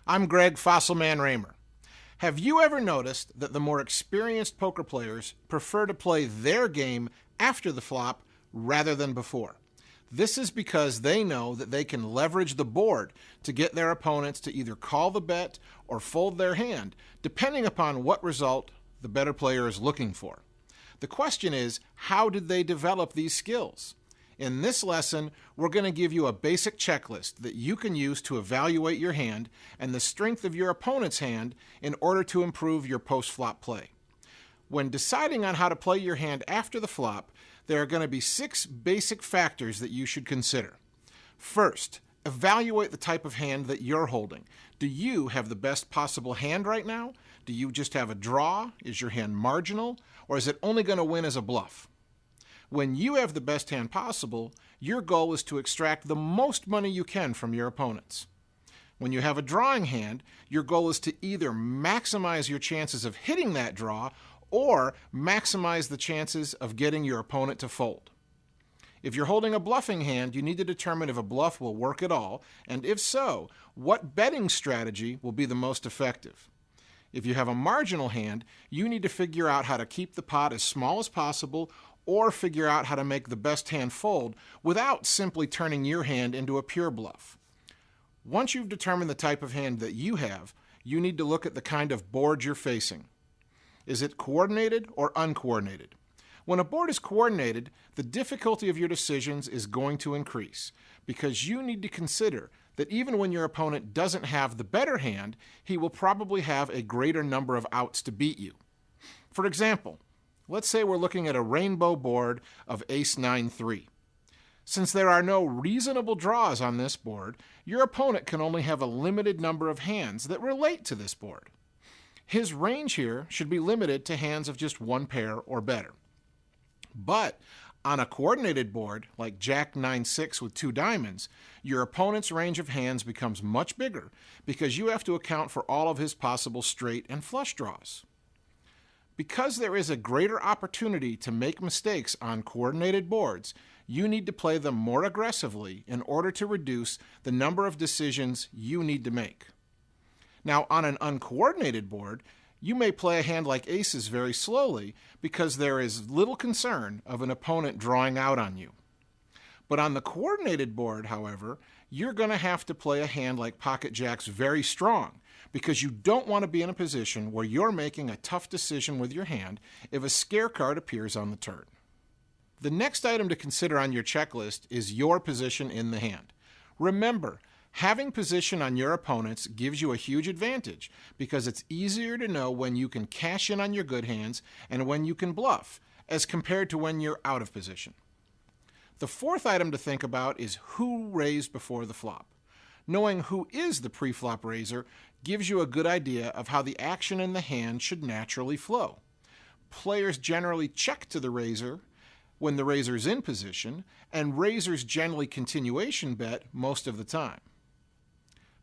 I'm Greg Fossilman Raymer. Have you ever noticed that the more experienced poker players prefer to play their game after the flop rather than before? This is because they know that they can leverage the board to get their opponents to either call the bet or fold their hand, depending upon what result the better player is looking for. The question is, how did they develop these skills? In this lesson, we're going to give you a basic checklist that you can use to evaluate your hand and the strength of your opponent's hand in order to improve your post-flop play. When deciding on how to play your hand after the flop, there are going to be 6 basic factors that you should consider. First, evaluate the type of hand that you're holding. Do you have the best possible hand right now? Do you just have a draw? Is your hand marginal? Or is it only going to win as a bluff? When you have the best hand possible, your goal is to extract the most money you can from your opponents. When you have a drawing hand, your goal is to either maximize your chances of hitting that draw or maximize the chances of getting your opponent to fold. If you're holding a bluffing hand, you need to determine if a bluff will work at all, and if so, what betting strategy will be the most effective. If you have a marginal hand, you need to figure out how to keep the pot as small as possible or figure out how to make the best hand fold without simply turning your hand into a pure bluff. Once you've determined the type of hand that you have, you need to look at the kind of board you're facing. Is it coordinated or uncoordinated? When a board is coordinated, the difficulty of your decisions is going to increase because you need to consider that even when your opponent doesn't have the better hand, he will probably have a greater number of outs to beat you. For example, let's say we're looking at a rainbow board of ace-9-3. Since there are no reasonable draws on this board, your opponent can only have a limited number of hands that relate to this board. His range here should be limited to hands of just one pair or better. But on a coordinated board, like Jack-9-6 with 2 diamonds, your opponent's range of hands becomes much bigger because you have to account for all of his possible straight and flush draws. Because there is a greater opportunity to make mistakes on coordinated boards, you need to play them more aggressively in order to reduce the number of decisions you need to make. Now, on an uncoordinated board, you may play a hand like aces very slowly because there is little concern of an opponent drawing out on you. But on the coordinated board, however, you're going to have to play a hand like pocket jacks very strong because you don't want to be in a position where you're making a tough decision with your hand if a scare card appears on the turn. The next item to consider on your checklist is your position in the hand. Remember, having position on your opponents gives you a huge advantage because it's easier to know when you can cash in on your good hands and when you can bluff, as compared to when you're out of position. The fourth item to think about is who raised before the flop. Knowing who is the pre-flop raiser gives you a good idea of how the action in the hand should naturally flow. Players generally check to the raiser when the raiser's in position, and raisers generally continuation bet most of the time.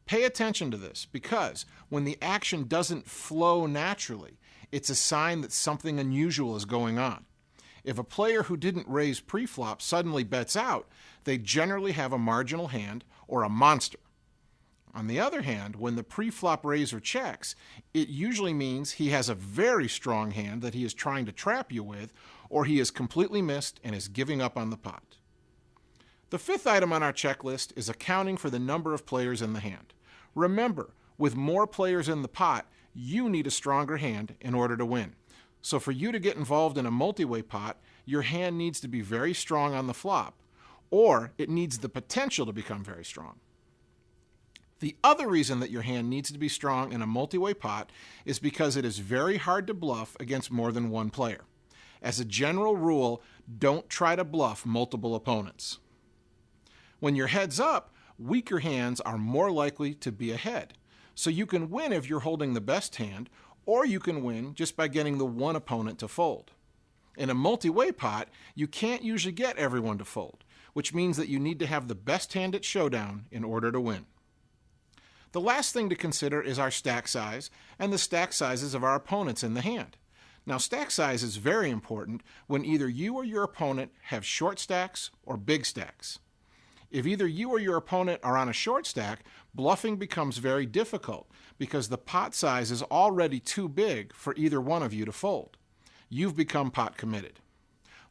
Pay attention to this because when the action doesn't flow naturally, it's a sign that something unusual is going on. If a player who didn't raise pre-flop suddenly bets out, they generally have a marginal hand or a monster. On the other hand, when the pre-flop raiser checks, it usually means he has a very strong hand that he is trying to trap you with, or he is completely missed and is giving up on the pot. The fifth item on our checklist is accounting for the number of players in the hand. Remember, with more players in the pot, you need a stronger hand in order to win. So for you to get involved in a multi-way pot, your hand needs to be very strong on the flop, or it needs the potential to become very strong. The other reason that your hand needs to be strong in a multi-way pot is because it is very hard to bluff against more than one player. As a general rule, don't try to bluff multiple opponents. When your head's up, weaker hands are more likely to be ahead. So you can win if you're holding the best hand, or you can win just by getting the one opponent to fold. In a multi-way pot, you can't usually get everyone to fold, which means that you need to have the best hand at showdown in order to win. The last thing to consider is our stack size and the stack sizes of our opponents in the hand. Now, stack size is very important when either you or your opponent have short stacks or big stacks. If either you or your opponent are on a short stack, bluffing becomes very difficult because the pot size is already too big for either one of you to fold. You've become pot committed.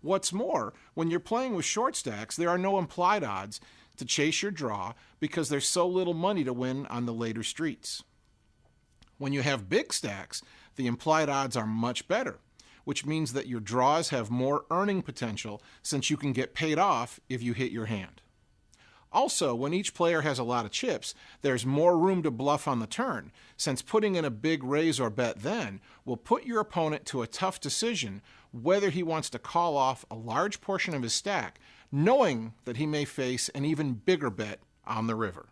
What's more, when you're playing with short stacks, there are no implied odds to chase your draw because there's so little money to win on the later streets. When you have big stacks, the implied odds are much better, which means that your draws have more earning potential since you can get paid off if you hit your hand. Also, when each player has a lot of chips, there's more room to bluff on the turn, since putting in a big raise or bet then will put your opponent to a tough decision whether he wants to call off a large portion of his stack, knowing that he may face an even bigger bet on the river.